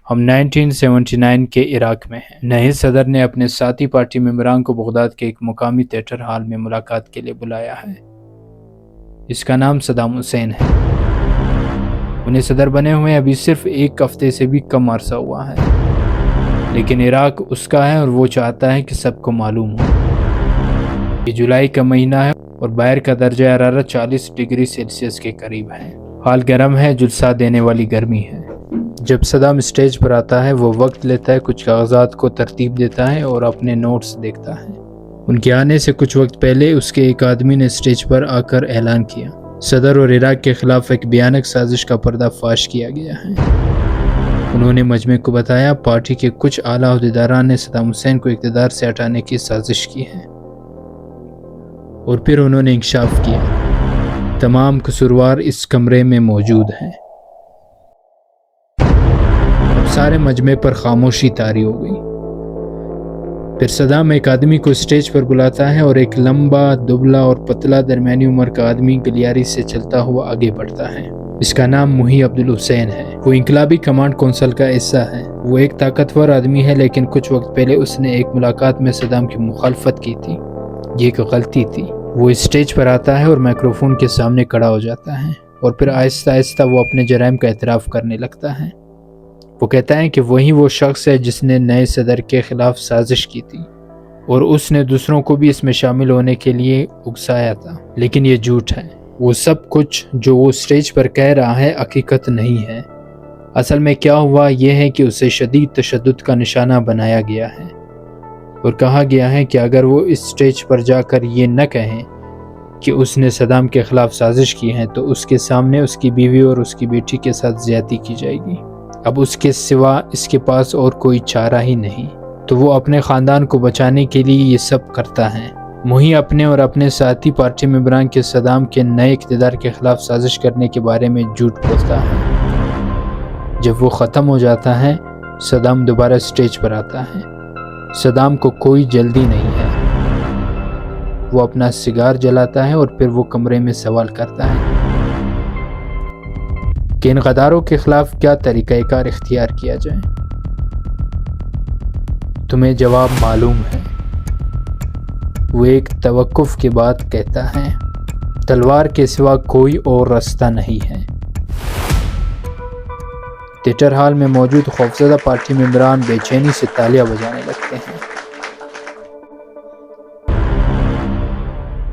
ہم 1979 کے عراق میں ہیں۔ نئے صدر نے اپنے ساتھی پارٹی ممبران کو بغداد کے ایک مقامی تھیٹر ہال میں ملاقات کے لیے بلایا ہے۔ اس کا نام صدام حسین ہے۔ انہیں صدر بنے ہوئے ابھی صرف 1 ہفتے سے بھی کم عرصہ ہوا ہے، لیکن عراق اس کا ہے اور وہ چاہتا ہے کہ سب کو معلوم ہو۔ یہ جولائی کا مہینہ ہے اور باہر کا درجہ حرارت 40 ڈگری سیلسیس کے قریب ہے۔ حال گرم ہے، جلسہ دینے والی گرمی ہے۔ جب صدام اسٹیج پر آتا ہے وہ وقت لیتا ہے، کچھ کاغذات کو ترتیب دیتا ہے اور اپنے نوٹس دیکھتا ہے۔ ان کے آنے سے کچھ وقت پہلے اس کے ایک آدمی نے اسٹیج پر آ کر اعلان کیا، صدر اور عراق کے خلاف ایک بھیانک سازش کا پردہ فاش کیا گیا ہے۔ انہوں نے مجمع کو بتایا پارٹی کے کچھ اعلیٰ عہدیداران نے صدام حسین کو اقتدار سے ہٹانے کی سازش کی ہے، اور پھر انہوں نے انکشاف کیا تمام قصوروار اس کمرے میں موجود ہیں۔ اب سارے مجمع پر خاموشی طاری ہو گئی۔ پھر صدام ایک آدمی کو اسٹیج پر بلاتا ہے اور ایک لمبا، دبلا اور پتلا درمیانی عمر کا آدمی گلیاری سے چلتا ہوا آگے بڑھتا ہے۔ اس کا نام محی عبدالحسین ہے۔ وہ انقلابی کمانڈ کونسل کا حصہ ہے۔ وہ ایک طاقتور آدمی ہے، لیکن کچھ وقت پہلے اس نے ایک ملاقات میں صدام کی مخالفت کی تھی۔ یہ ایک غلطی تھی۔ وہ اسٹیج پر آتا ہے اور مائکروفون کے سامنے کھڑا ہو جاتا ہے، اور پھر آہستہ آہستہ وہ اپنے جرائم کا اعتراف کرنے لگتا ہے۔ وہ کہتا ہے کہ وہی شخص ہے جس نے نئے صدر کے خلاف سازش کی تھی، اور اس نے دوسروں کو بھی اس میں شامل ہونے کے لیے اکسایا تھا، لیکن یہ جھوٹ ہے۔ وہ سب کچھ جو وہ اسٹیج پر کہہ رہا ہے حقیقت نہیں ہے۔ اصل میں کیا ہوا یہ ہے کہ اسے شدید تشدد کا نشانہ بنایا گیا ہے، اور کہا گیا ہے کہ اگر وہ اس اسٹیج پر جا کر یہ نہ کہیں کہ اس نے صدام کے خلاف سازش کی ہے تو اس کے سامنے اس کی بیوی اور اس کی بیٹی کے ساتھ زیادتی کی جائے گی۔ اب اس کے سوا اس کے پاس اور کوئی چارہ ہی نہیں، تو وہ اپنے خاندان کو بچانے کے لیے یہ سب کرتا ہے۔ محی اپنے اور اپنے ساتھی پارٹی ممبران کے صدام کے نئے اقتدار کے خلاف سازش کرنے کے بارے میں جھوٹ بولتا ہے۔ جب وہ ختم ہو جاتا ہے، صدام دوبارہ اسٹیج پر آتا ہے۔ صدام کو کوئی جلدی نہیں ہے۔ وہ اپنا سگار جلاتا ہے اور پھر وہ کمرے میں سوال کرتا ہے کہ ان غداروں کے خلاف کیا طریقہ کار اختیار کیا جائے۔ تمہیں جواب معلوم ہے۔ وہ ایک توقف کے بعد کہتا ہے، تلوار کے سوا کوئی اور راستہ نہیں ہے۔ تھیٹر ہال میں موجود خوفزدہ پارٹی ممبران بے چینی سے تالیاں بجانے لگتے ہیں۔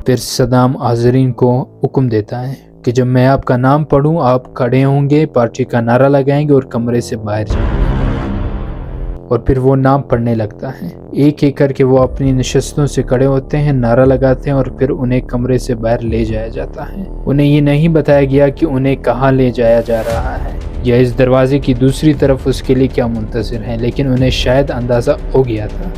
پھر صدام حاضرین کو حکم دیتا ہے کہ جب میں آپ کا نام پڑھوں آپ کھڑے ہوں گے، پارٹی کا نعرہ لگائیں گے اور کمرے سے باہر جائیں گے۔ اور پھر وہ نام پڑھنے لگتا ہے۔ ایک ایک کر کے وہ اپنی نشستوں سے کھڑے ہوتے ہیں، نعرہ لگاتے ہیں، اور پھر انہیں کمرے سے باہر لے جایا جاتا ہے۔ انہیں یہ نہیں بتایا گیا کہ انہیں کہاں لے جایا جا رہا ہے یا اس دروازے کی دوسری طرف اس کے لیے کیا منتظر ہے، لیکن انہیں شاید اندازہ ہو گیا تھا۔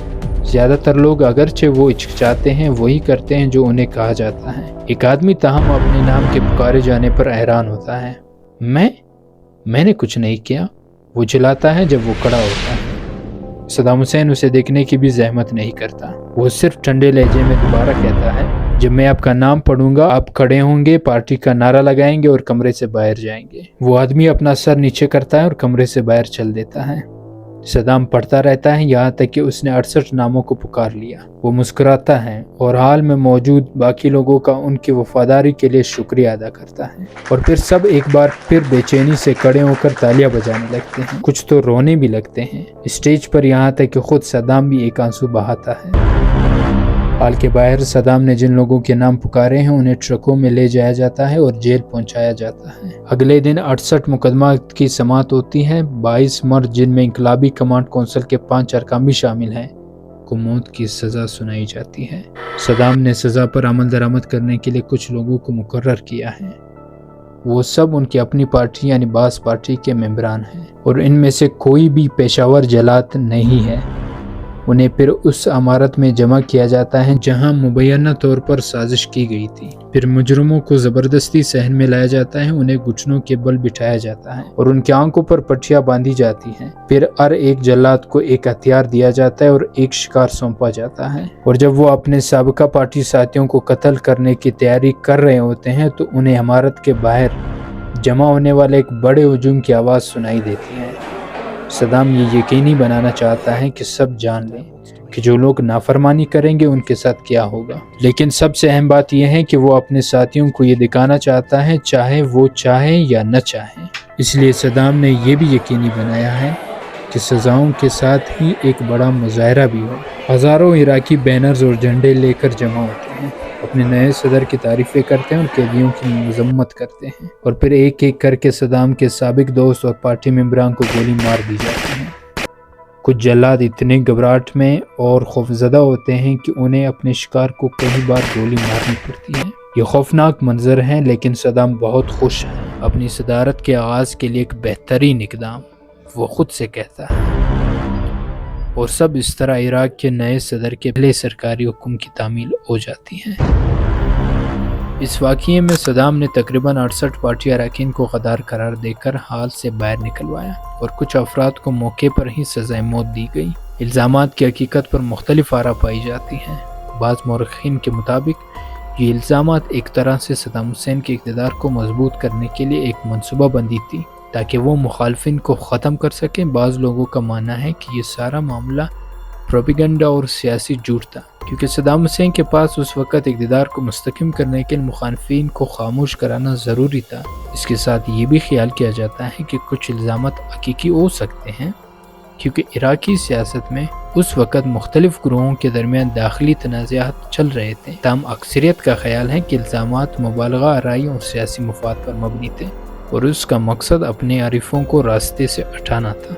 زیادہ تر لوگ اگرچہ وہ ہچکچاتے ہیں وہی کرتے ہیں جو انہیں کہا جاتا ہے۔ ایک آدمی تاہم اپنے نام کے پکارے جانے پر حیران ہوتا ہے۔ میں نے کچھ نہیں کیا، وہ چلاتا ہے جب وہ کھڑا ہوتا ہے۔ صدام حسین اسے دیکھنے کی بھی زحمت نہیں کرتا۔ وہ صرف ٹھنڈے لہجے میں دوبارہ کہتا ہے، جب میں آپ کا نام پڑھوں گا آپ کھڑے ہوں گے، پارٹی کا نعرہ لگائیں گے اور کمرے سے باہر جائیں گے۔ وہ آدمی اپنا سر نیچے کرتا ہے اور کمرے سے باہر چل دیتا ہے۔ صدام پڑھتا رہتا ہے یہاں تک کہ اس نے 68 ناموں کو پکار لیا۔ وہ مسکراتا ہے اور حال میں موجود باقی لوگوں کا ان کی وفاداری کے لیے شکریہ ادا کرتا ہے، اور پھر سب ایک بار پھر بے چینی سے کھڑے ہو کر تالیاں بجانے لگتے ہیں، کچھ تو رونے بھی لگتے ہیں۔ اسٹیج پر یہاں تک کہ خود صدام بھی ایک آنسو بہاتا ہے۔ حال کے باہر صدام نے جن لوگوں کے نام پکارے ہیں انہیں ٹرکوں میں لے جایا جاتا ہے اور جیل پہنچایا جاتا ہے۔ اگلے دن 68 مقدمات کی سماعت ہوتی ہے۔ 22 مرد جن میں انقلابی کمانڈ کونسل کے 5 ارکان بھی شامل ہیں کو موت کی سزا سنائی جاتی ہے۔ صدام نے سزا پر عمل درآمد کرنے کے لیے کچھ لوگوں کو مقرر کیا ہے۔ وہ سب ان کی اپنی پارٹی یعنی باس پارٹی کے ممبران ہیں، اور ان میں سے کوئی بھی پیشہ ور جلات نہیں ہے۔ انہیں پھر اس عمارت میں جمع کیا جاتا ہے جہاں مبینہ طور پر سازش کی گئی تھی۔ پھر مجرموں کو زبردستی صحن میں لایا جاتا ہے، انہیں گھٹنوں کے بل بٹھایا جاتا ہے اور ان کی آنکھوں پر پٹیاں باندھی جاتی ہیں۔ پھر ہر ایک جلاد کو ایک ہتھیار دیا جاتا ہے اور ایک شکار سونپا جاتا ہے، اور جب وہ اپنے سابقہ پارٹی ساتھیوں کو قتل کرنے کی تیاری کر رہے ہوتے ہیں تو انہیں عمارت کے باہر جمع ہونے والے ایک بڑے ہجوم کی آواز سنائی دیتی ہے۔ صدام یہ یقینی بنانا چاہتا ہے کہ سب جان لیں کہ جو لوگ نافرمانی کریں گے ان کے ساتھ کیا ہوگا، لیکن سب سے اہم بات یہ ہے کہ وہ اپنے ساتھیوں کو یہ دکھانا چاہتا ہے چاہے وہ چاہیں یا نہ چاہیں۔ اس لیے صدام نے یہ بھی یقینی بنایا ہے کہ سزاؤں کے ساتھ ہی ایک بڑا مظاہرہ بھی ہو۔ ہزاروں عراقی بینرز اور جھنڈے لے کر جمع ہوتے ہیں، اپنے نئے صدر کی تعریفیں کرتے ہیں اور قیدیوں کی مذمت کرتے ہیں، اور پھر ایک ایک کر کے صدام کے سابق دوست اور پارٹی ممبران کو گولی مار دی جاتی ہے۔ کچھ جلاد اتنے گھبراہٹ میں اور خوفزدہ ہوتے ہیں کہ انہیں اپنے شکار کو کئی بار گولی مارنی پڑتی ہے۔ یہ خوفناک منظر ہے، لیکن صدام بہت خوش ہے۔ اپنی صدارت کے آغاز کے لیے ایک بہترین اقدام، وہ خود سے کہتا ہے، اور سب اس طرح عراق کے نئے صدر کے پہلے سرکاری حکم کی تعمیل ہو جاتی ہے۔ اس واقعے میں صدام نے تقریباً 68 پارٹی اراکین کو غدار قرار دے کر حال سے باہر نکلوایا، اور کچھ افراد کو موقع پر ہی سزائے موت دی گئی۔ الزامات کی حقیقت پر مختلف آراء پائی جاتی ہیں۔ بعض مورخین کے مطابق یہ الزامات ایک طرح سے صدام حسین کے اقتدار کو مضبوط کرنے کے لیے ایک منصوبہ بندی تھی تاکہ وہ مخالفین کو ختم کر سکیں۔ بعض لوگوں کا ماننا ہے کہ یہ سارا معاملہ پروپیگنڈا اور سیاسی جھوٹ تھا، کیونکہ صدام حسین کے پاس اس وقت اقتدار کو مستحکم کرنے کے لیے مخالفین کو خاموش کرانا ضروری تھا۔ اس کے ساتھ یہ بھی خیال کیا جاتا ہے کہ کچھ الزامات حقیقی ہو سکتے ہیں، کیونکہ عراقی سیاست میں اس وقت مختلف گروہوں کے درمیان داخلی تنازعات چل رہے تھے۔ تاہم اکثریت کا خیال ہے کہ الزامات مبالغہ آرائی اور سیاسی مفاد پر مبنی تھے، اور اس کا مقصد اپنے حریفوں کو راستے سے ہٹانا تھا۔